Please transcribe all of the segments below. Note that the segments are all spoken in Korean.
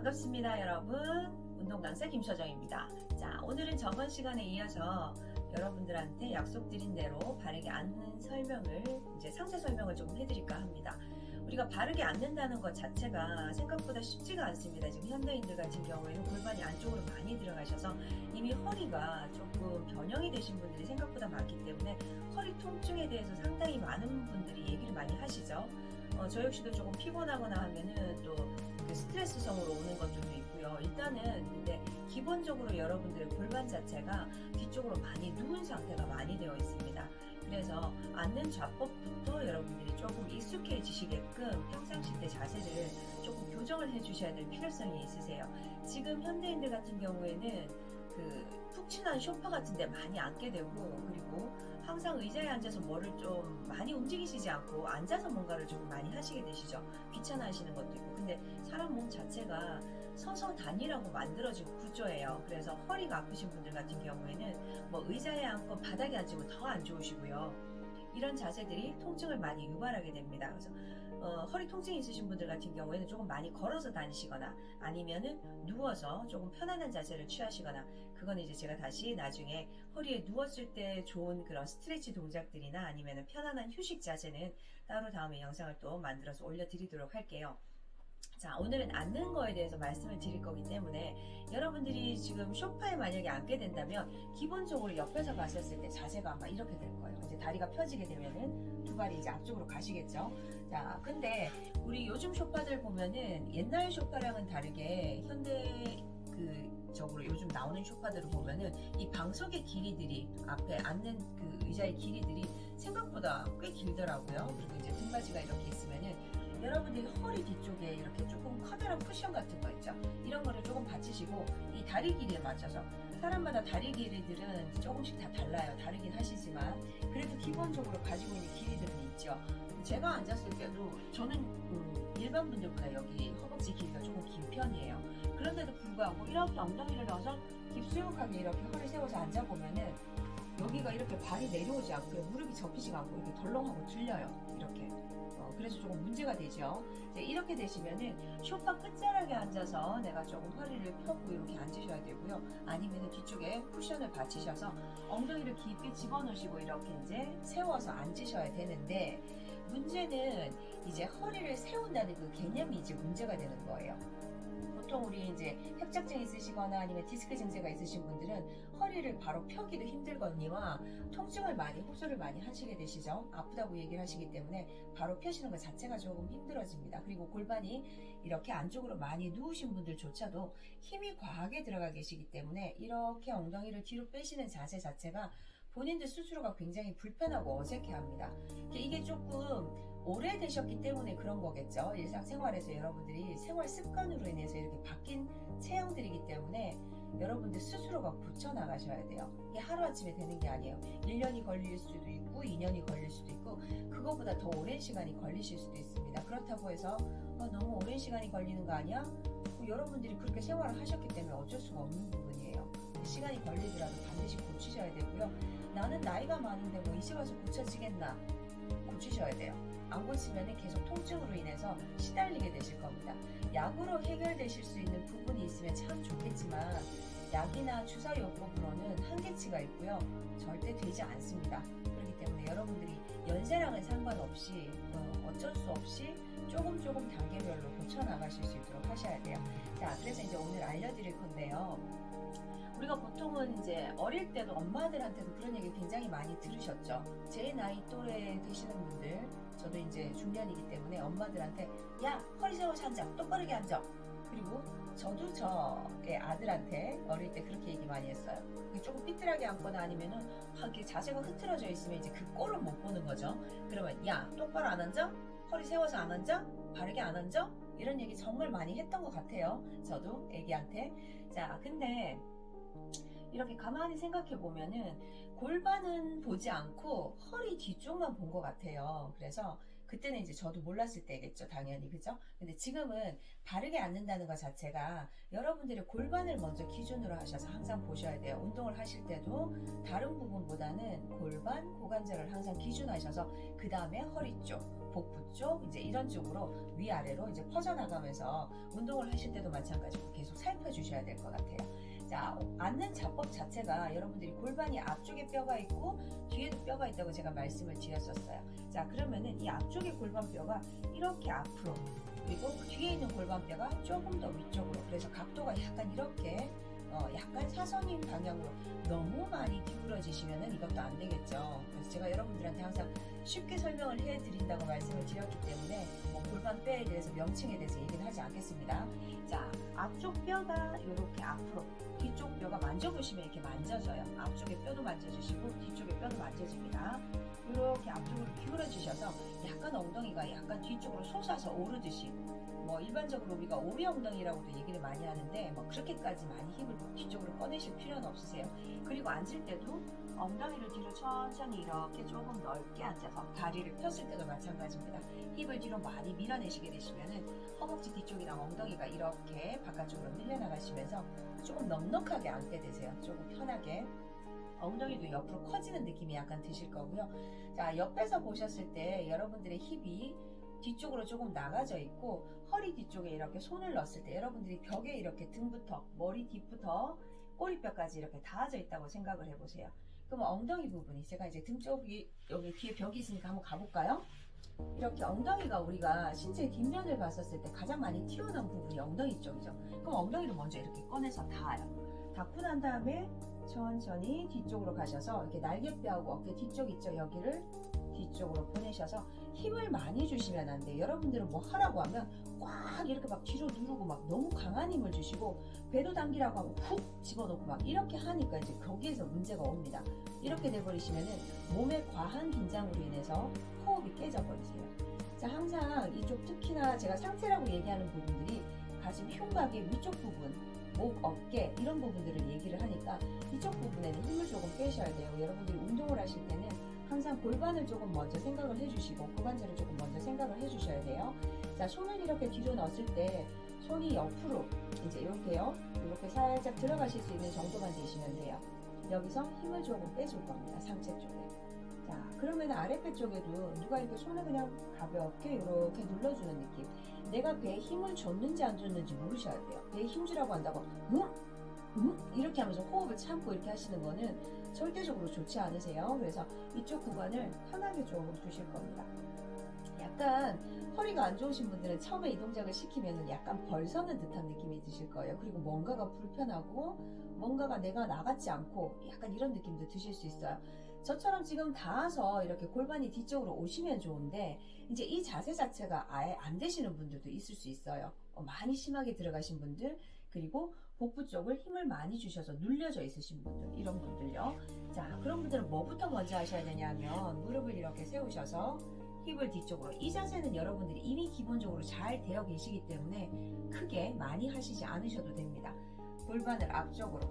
반갑습니다 여러분. 운동강사 김서정입니다. 자, 오늘은 저번 시간에 이어서 여러분들한테 약속드린 대로 바르게 앉는 설명을, 이제 상세 설명을 조금 해드릴까 합니다. 우리가 바르게 앉는다는 것 자체가 생각보다 쉽지가 않습니다. 지금 현대인들 같은 경우에는 골반이 안쪽으로 많이 들어가셔서 이미 허리가 조금 변형이 되신 분들이 생각보다 많기 때문에 허리 통증에 대해서 상당히 많은 분들이 얘기를 많이 하시죠. 저 역시도 조금 피곤하거나 하면은 또 그 스트레스성으로 오는 것들도 있고요. 일단은 근데 기본적으로 여러분들의 골반 자체가 뒤쪽으로 많이 누운 상태가 많이 되어 있습니다. 그래서 앉는 좌법부터 여러분들이 조금 익숙해지시게끔 평상시 때 자세를 조금 교정을 해주셔야 될 필요성이 있으세요. 지금 현대인들 같은 경우에는 그 푹신한 소파 같은 데 많이 앉게 되고, 그리고 항상 의자에 앉아서 뭐를 좀 많이 움직이시지 않고 앉아서 뭔가를 조금 많이 하시게 되시죠. 귀찮아 하시는 것도 있고. 근데 사람 몸 자체가 서서 다니라고 만들어진 구조예요. 그래서 허리가 아프신 분들 같은 경우에는 뭐 의자에 앉고 바닥에 앉으면 더 안 좋으시고요. 이런 자세들이 통증을 많이 유발하게 됩니다. 그래서 허리 통증이 있으신 분들 같은 경우에는 조금 많이 걸어서 다니시거나 아니면은 누워서 조금 편안한 자세를 취하시거나, 그건 이제 제가 다시 나중에 허리에 누웠을 때 좋은 그런 스트레치 동작들이나 아니면은 편안한 휴식 자세는 따로 다음에 영상을 또 만들어서 올려드리도록 할게요. 자, 오늘은 앉는 거에 대해서 말씀을 드릴 거기 때문에 여러분들이 지금 소파에 만약에 앉게 된다면 기본적으로 옆에서 봤었을 때 자세가 아마 이렇게 될 거예요. 이제 다리가 펴지게 되면은 두 발이 이제 앞쪽으로 가시겠죠. 자, 근데 우리 요즘 소파들 보면은 옛날 소파랑은 다르게 현대 적으로 요즘 나오는 소파들을 보면은 이 방석의 길이들이, 앞에 앉는 그 의자의 길이들이 생각보다 꽤 길더라고요. 그리고 이제 등받이가 이렇게 있으면은 여러분들이 허리 뒤쪽에 이렇게 조금 커다란 쿠션 같은 거 있죠. 이런 거를 조금 받치시고 이 다리 길이에 맞춰서, 사람마다 다리 길이들은 조금씩 다 달라요. 다르긴 하시지만 그래도 기본적으로 가지고 있는 길이들은 있죠. 제가 앉았을 때도 저는 일반 분들보다 여기 허벅지 길이가 조금 긴 편이에요. 그런데도 불구하고 이렇게 엉덩이를 넣어서 깊숙하게 이렇게 허리 세워서 앉아보면은 여기가 이렇게 발이 내려오지 않고 무릎이 접히지가 않고 이렇게 덜렁하고 들려요. 이렇게. 그래서 조금 문제가 되죠. 이렇게 되시면은 소파 끝자락에 앉아서 내가 조금 허리를 펴고 이렇게 앉으셔야 되고요. 아니면은 뒤쪽에 쿠션을 받치셔서 엉덩이를 깊게 집어넣으시고 이렇게 이제 세워서 앉으셔야 되는데, 문제는 이제 허리를 세운다는 그 개념이 이제 문제가 되는 거예요. 보통 우리 이제 협착증 있으시거나 아니면 디스크 증세가 있으신 분들은 허리를 바로 펴기도 힘들거니와 통증을 많이, 호소를 많이 하시게 되시죠. 아프다고 얘기를 하시기 때문에 바로 펴시는 것 자체가 조금 힘들어집니다. 그리고 골반이 이렇게 안쪽으로 많이 누우신 분들조차도 힘이 과하게 들어가 계시기 때문에 이렇게 엉덩이를 뒤로 빼시는 자세 자체가 본인들 스스로가 굉장히 불편하고 어색해합니다. 이게 조금 오래되셨기 때문에 그런 거겠죠. 일상생활에서 여러분들이 생활 습관으로 인해서 이렇게 바뀐 체형들이기 때문에 여러분들 스스로가 고쳐나가셔야 돼요. 이게 하루아침에 되는 게 아니에요. 1년이 걸릴 수도 있고 2년이 걸릴 수도 있고 그거보다 더 오랜 시간이 걸리실 수도 있습니다. 그렇다고 해서 너무 오랜 시간이 걸리는 거 아니야? 여러분들이 그렇게 생활을 하셨기 때문에 어쩔 수가 없는 부분이에요. 시간이 걸리더라도 반드시 고치셔야 되고요. 나는 나이가 많은데 뭐 이제 와서 고쳐지겠나? 고치셔야 돼요. 안 고치면 계속 통증으로 인해서 시달리게 되실 겁니다. 약으로 해결되실 수 있는 부분이 있으면 참 좋겠지만 약이나 주사요법으로는 한계치가 있고요. 절대 되지 않습니다. 그렇기 때문에 여러분들이 연세랑은 상관없이 어쩔 수 없이 조금 단계별로 고쳐나가실 수 있도록 하셔야 돼요. 자, 그래서 이제 오늘 알려드릴 건데요. 우리가 보통은 이제 어릴 때도 엄마들한테도 그런 얘기 굉장히 많이 들으셨죠. 제 나이 또래 되시는 분들, 저도 이제 중년이기 때문에 엄마들한테 야, 허리 세워서 앉아, 똑바르게 앉아. 그리고 저도 저의 아들한테 어릴 때 그렇게 얘기 많이 했어요. 조금 삐뚤하게 앉거나 아니면은 이렇게 자세가 흐트러져 있으면 이제 그 꼴을 못 보는 거죠. 그러면 야, 똑바로 안 앉아? 허리 세워서 안 앉아? 바르게 안 앉아? 이런 얘기 정말 많이 했던 것 같아요. 저도 애기한테. 자, 근데 이렇게 가만히 생각해 보면은 골반은 보지 않고 허리 뒤쪽만 본 것 같아요. 그래서 그때는 이제 저도 몰랐을 때겠죠, 당연히. 그죠? 근데 지금은 바르게 앉는다는 것 자체가 여러분들의 골반을 먼저 기준으로 하셔서 항상 보셔야 돼요. 운동을 하실 때도 다른 부분보다는 골반, 고관절을 항상 기준하셔서 그 다음에 허리 쪽, 복부 쪽, 이제 이런 쪽으로 위아래로 이제 퍼져나가면서 운동을 하실 때도 마찬가지로 계속 살펴주셔야 될 것 같아요. 자, 앉는 자법 자체가 여러분들이 골반이 앞쪽에 뼈가 있고 뒤에도 뼈가 있다고 제가 말씀을 드렸었어요. 자, 그러면은 이 앞쪽의 골반뼈가 이렇게 앞으로, 그리고 그 뒤에 있는 골반뼈가 조금 더 위쪽으로, 그래서 각도가 약간 이렇게 약간 사선인 방향으로 너무 많이 기울어지시면은 이것도 안 되겠죠. 그래서 제가 여러분들한테 항상 쉽게 설명을 해드린다고 말씀을 드렸기 때문에 골반뼈에 대해서 명칭에 대해서 얘기는 하지 않겠습니다. 자, 앞쪽 뼈가 이렇게 앞으로, 뒤쪽 뼈가 만져보시면 이렇게 만져져요. 앞쪽의 뼈도 만져주시고 뒤쪽의 뼈도 만져집니다. 이렇게 앞쪽으로 기울어지셔서 약간 엉덩이가 약간 뒤쪽으로 솟아서 오르듯이, 일반적으로 우리가 오리 엉덩이라고도 얘기를 많이 하는데 그렇게까지 많이 힘을 뒤쪽으로 꺼내실 필요는 없으세요. 그리고 앉을 때도 엉덩이를 뒤로 천천히 이렇게 조금 넓게 앉아서 다리를 폈을 때도 마찬가지입니다. 힙을 뒤로 많이 밀어내시게 되시면은 허벅지 뒤쪽이랑 엉덩이가 이렇게 바깥쪽으로 밀려나가시면서 조금 넉넉하게 앉게 되세요. 조금 편하게. 엉덩이도 옆으로 커지는 느낌이 약간 드실 거고요. 자, 옆에서 보셨을 때 여러분들의 힙이 뒤쪽으로 조금 나가져 있고 허리 뒤쪽에 이렇게 손을 넣었을 때 여러분들이 벽에 이렇게 등부터 머리 뒤부터 꼬리뼈까지 이렇게 닿아져 있다고 생각을 해보세요. 그럼 엉덩이 부분이, 제가 이제 등 쪽이 여기 뒤에 벽이 있으니까 한번 가볼까요? 이렇게 엉덩이가 우리가 신체 뒷면을 봤었을 때 가장 많이 튀어나온 부분이 엉덩이 쪽이죠. 그럼 엉덩이를 먼저 이렇게 꺼내서 닿아요. 닿고 난 다음에 천천히 뒤쪽으로 가셔서 이렇게 날개뼈하고 어깨 뒤쪽 있죠? 여기를 뒤쪽으로 보내셔서 힘을 많이 주시면 안 돼요. 여러분들은 뭐 하라고 하면 꽉 이렇게 막 뒤로 누르고 막 너무 강한 힘을 주시고 배도 당기라고 하고 훅 집어넣고 막 이렇게 하니까 이제 거기에서 문제가 옵니다. 이렇게 돼버리시면은 몸의 과한 긴장으로 인해서 호흡이 깨져버리세요. 자, 항상 이쪽 특히나 제가 상체라고 얘기하는 부분들이 가슴 흉곽의 위쪽 부분, 목, 어깨 이런 부분들을 얘기를 하니까 이쪽 부분에는 힘을 조금 빼셔야 돼요. 여러분들이 운동을 하실 때는 항상 골반을 조금 먼저 생각을 해주시고 고관절을 조금 먼저 생각을 해주셔야 돼요. 자, 손을 이렇게 뒤로 넣었을 때 손이 옆으로 이제 이렇게요. 이렇게 살짝 들어가실 수 있는 정도만 되시면 돼요. 여기서 힘을 조금 빼줄 겁니다. 상체 쪽에. 자, 그러면 아랫배 쪽에도 누가 이렇게 손을 그냥 가볍게 이렇게 눌러주는 느낌. 내가 배에 힘을 줬는지 안 줬는지 모르셔야 돼요. 배에 힘주라고 한다고 이렇게 하면서 호흡을 참고 이렇게 하시는 거는 절대적으로 좋지 않으세요. 그래서 이쪽 구간을 편하게 좀 두실 겁니다. 약간 허리가 안 좋으신 분들은 처음에 이 동작을 시키면 약간 벌서는 듯한 느낌이 드실 거예요. 그리고 뭔가가 불편하고 뭔가가 내가 나같지 않고 약간 이런 느낌도 드실 수 있어요. 저처럼 지금 닿아서 이렇게 골반이 뒤쪽으로 오시면 좋은데 이제 이 자세 자체가 아예 안 되시는 분들도 있을 수 있어요. 많이 심하게 들어가신 분들, 그리고 복부 쪽을 힘을 많이 주셔서 눌려져 있으신 분들, 이런 분들요. 자, 그런 분들은 뭐부터 먼저 하셔야 되냐면 무릎을 이렇게 세우셔서 힙을 뒤쪽으로, 이 자세는 여러분들이 이미 기본적으로 잘 되어 계시기 때문에 크게 많이 하시지 않으셔도 됩니다. 골반을 앞쪽으로,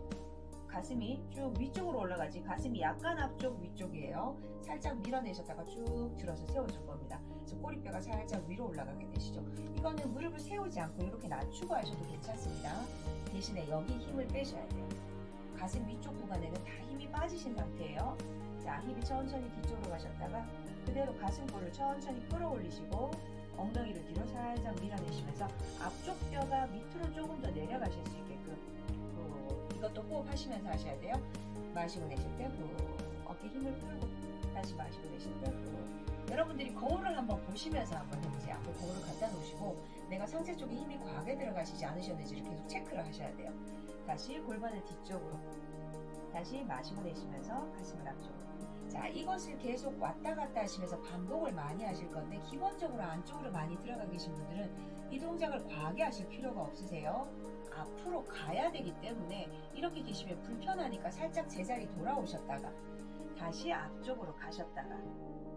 가슴이 쭉 위쪽으로 올라가지, 가슴이 약간 앞쪽 위쪽이에요. 살짝 밀어내셨다가 쭉 들어서 세워줄 겁니다. 그래서 꼬리뼈가 살짝 위로 올라가게 되시죠. 이거는 무릎을 세우지 않고 이렇게 낮추고 하셔도 괜찮습니다. 대신에 여기 힘을 빼셔야 돼요. 가슴 위쪽 구간에는 다 힘이 빠지신 상태예요. 자, 힙이 천천히 뒤쪽으로 가셨다가 그대로 가슴골을 천천히 끌어올리시고 엉덩이를 뒤로 살짝 밀어내시면서 앞쪽 뼈가 밑으로 조금 더 내려가실 수 있게끔, 이것도 호흡하시면서 하셔야 돼요. 마시고 내쉴 때 어깨 힘을 풀고 다시 마시고 내쉴 때 여러분들이 거울을 한번 보시면서 한번 해보세요. 앞에 거울을 갖다 놓으시고 내가 상체 쪽에 힘이 과하게 들어가시지 않으셨는지를 계속 체크를 하셔야 돼요. 다시 골반을 뒤쪽으로, 다시 마시고 내쉬면서 가슴을 앞쪽으로. 자, 이것을 계속 왔다 갔다 하시면서 반복을 많이 하실 건데 기본적으로 안쪽으로 많이 들어가 계신 분들은 이 동작을 과하게 하실 필요가 없으세요. 앞으로 가야 되기 때문에 이렇게 계시면 불편하니까 살짝 제자리 돌아오셨다가 다시 앞쪽으로 가셨다가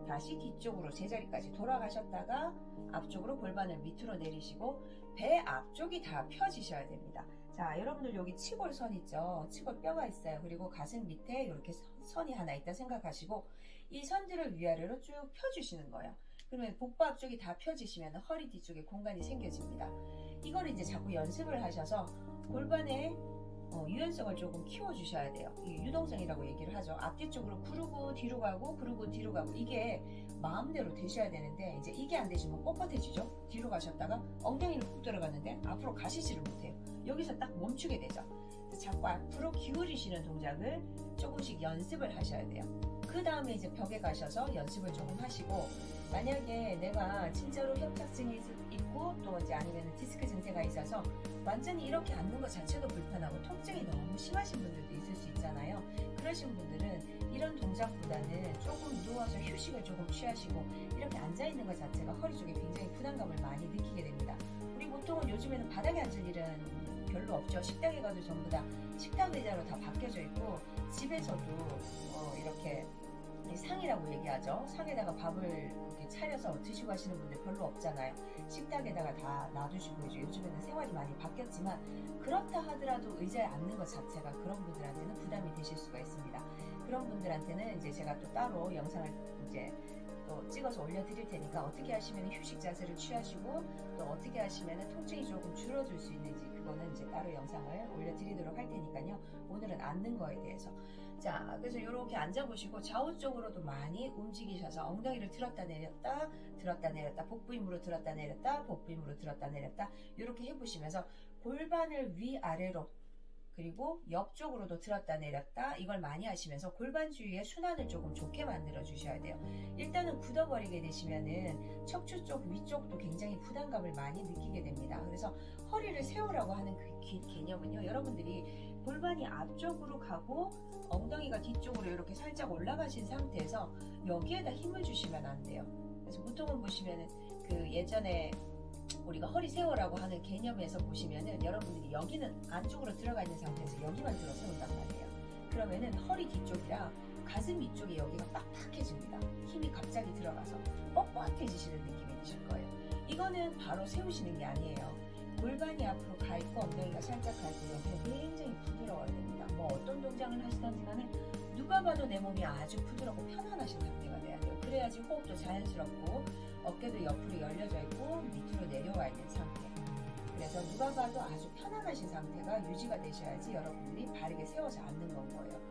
다시 뒤쪽으로 제자리까지 돌아가셨다가 앞쪽으로 골반을 밑으로 내리시고 배 앞쪽이 다 펴지셔야 됩니다. 자, 여러분들 여기 치골선 있죠? 치골뼈가 있어요. 그리고 가슴 밑에 이렇게 선이 하나 있다 생각하시고 이 선들을 위아래로 쭉 펴주시는 거예요. 그러면 복부 앞쪽이 다 펴지시면 허리 뒤쪽에 공간이 생겨집니다. 이걸 이제 자꾸 연습을 하셔서 골반의 유연성을 조금 키워주셔야 돼요. 이 유동성이라고 얘기를 하죠. 앞뒤쪽으로 구르고 뒤로 가고 구르고 뒤로 가고 이게 마음대로 되셔야 되는데 이제 이게 안 되시면 뻣뻣해지죠. 뒤로 가셨다가 엉덩이를 푹 들어갔는데 앞으로 가시지를 못해요. 여기서 딱 멈추게 되죠. 자꾸 앞으로 기울이시는 동작을 조금씩 연습을 하셔야 돼요. 그 다음에 이제 벽에 가셔서 연습을 조금 하시고, 만약에 내가 진짜로 협착증이 있고 또 이제 아니면 디스크 증세가 있어서 완전히 이렇게 앉는 것 자체도 불편하고 통증이 너무 심하신 분들도 있을 수 있잖아요. 그러신 분들은 이런 동작보다는 조금 누워서 휴식을 조금 취하시고 이렇게 앉아있는 것 자체가 허리 쪽에 굉장히 부담감을 많이 느끼게 됩니다. 우리 보통은 요즘에는 바닥에 앉을 일은 별로 없죠. 식당에 가도 전부 다 식탁 의자로 다 바뀌어져 있고, 집에서도 이렇게 상이라고 얘기하죠. 상에다가 밥을 이렇게 차려서 드시고 하시는 분들 별로 없잖아요. 식탁에다가 다 놔두시고, 이제 요즘에는 생활이 많이 바뀌었지만 그렇다 하더라도 의자에 앉는 것 자체가 그런 분들한테는 부담이 되실 수가 있습니다. 그런 분들한테는 이제 제가 또 따로 영상을 이제 또 찍어서 올려드릴 테니까 어떻게 하시면 휴식 자세를 취하시고 또 어떻게 하시면 통증이 조금 줄어들 수 있는지 그거는 이제 따로 영상을 올려드리도록 할 테니까요. 오늘은 앉는 거에 대해서. 자, 그래서 이렇게 앉아보시고 좌우 쪽으로도 많이 움직이셔서 엉덩이를 들었다 내렸다 들었다 내렸다 복부 힘으로 들었다 내렸다 복부 힘으로 들었다 내렸다 이렇게 해보시면서 골반을 위아래로 그리고 옆쪽으로도 들었다 내렸다 이걸 많이 하시면서 골반 주위에 순환을 조금 좋게 만들어 주셔야 돼요. 일단은 굳어버리게 되시면은 척추 쪽 위쪽도 굉장히 부담감을 많이 느끼게 됩니다. 그래서 허리를 세우라고 하는 그 개념은요, 여러분들이 골반이 앞쪽으로 가고 엉덩이가 뒤쪽으로 이렇게 살짝 올라가신 상태에서 여기에다 힘을 주시면 안 돼요. 그래서 보통은 보시면은 그 예전에 우리가 허리 세워라고 하는 개념에서 보시면은 여러분들이 여기는 안쪽으로 들어가 있는 상태에서 여기만 들어 세운단 말이에요. 그러면은 허리 뒤쪽이랑 가슴 위쪽에 여기가 빡빡해집니다. 힘이 갑자기 들어가서 뻣뻣해지시는 느낌이 드실 거예요. 이거는 바로 세우시는 게 아니에요. 골반이 앞으로 가 있고 엉덩이가 살짝 가 있고 여기는 굉장히 부드러워야 됩니다. 뭐 어떤 동작을 하시던지 간에 누가 봐도 내 몸이 아주 부드럽고 편안하신 상태가 돼야 돼요. 그래야지 호흡도 자연스럽고 어깨도 옆으로 열려져 있고 밑으로 내려와 있는 상태. 그래서 누가 봐도 아주 편안하신 상태가 유지가 되셔야지 여러분들이 바르게 세워서 앉는 건 거예요.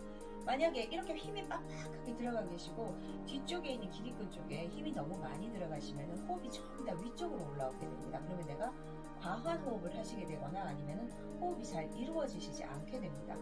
만약에 이렇게 힘이 빡빡하게 들어가 계시고 뒤쪽에 있는 기립근 쪽에 힘이 너무 많이 들어가시면 호흡이 전부 다 위쪽으로 올라오게 됩니다. 그러면 내가 과한 호흡을 하시게 되거나 아니면 호흡이 잘 이루어지시지 않게 됩니다.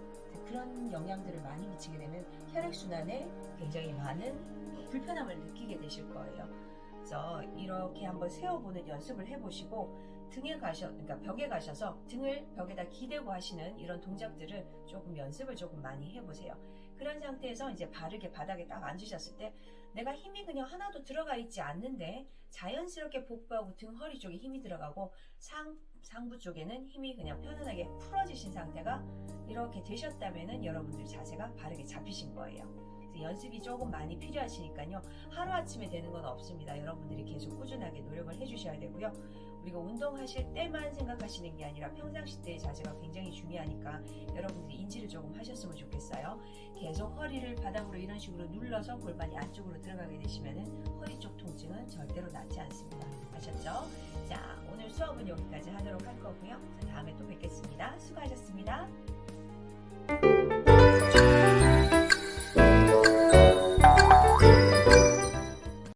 그런 영향들을 많이 미치게 되면 혈액순환에 굉장히 많은 불편함을 느끼게 되실 거예요. 그래서 이렇게 한번 세워보는 연습을 해보시고 그러니까 벽에 가셔서 등을 벽에다 기대고 하시는 이런 동작들을 조금 연습을 조금 많이 해보세요. 그런 상태에서 이제 바르게 바닥에 딱 앉으셨을 때 내가 힘이 그냥 하나도 들어가 있지 않는데 자연스럽게 복부하고 등 허리 쪽에 힘이 들어가고 상부 쪽에는 힘이 그냥 편안하게 풀어지신 상태가 이렇게 되셨다면은 여러분들 자세가 바르게 잡히신 거예요. 연습이 조금 많이 필요하시니까요. 하루아침에 되는 건 없습니다. 여러분들이 계속 꾸준하게 노력을 해주셔야 되고요. 우리가 운동하실 때만 생각하시는 게 아니라 평상시 때의 자세가 굉장히 중요하니까 여러분들이 인지를 조금 하셨으면 좋겠어요. 계속 허리를 바닥으로 이런 식으로 눌러서 골반이 안쪽으로 들어가게 되시면 허리 쪽 통증은 절대로 낫지 않습니다. 아셨죠? 자, 오늘 수업은 여기까지 하도록 할 거고요. 자, 다음에 또 뵙겠습니다. 수고하셨습니다.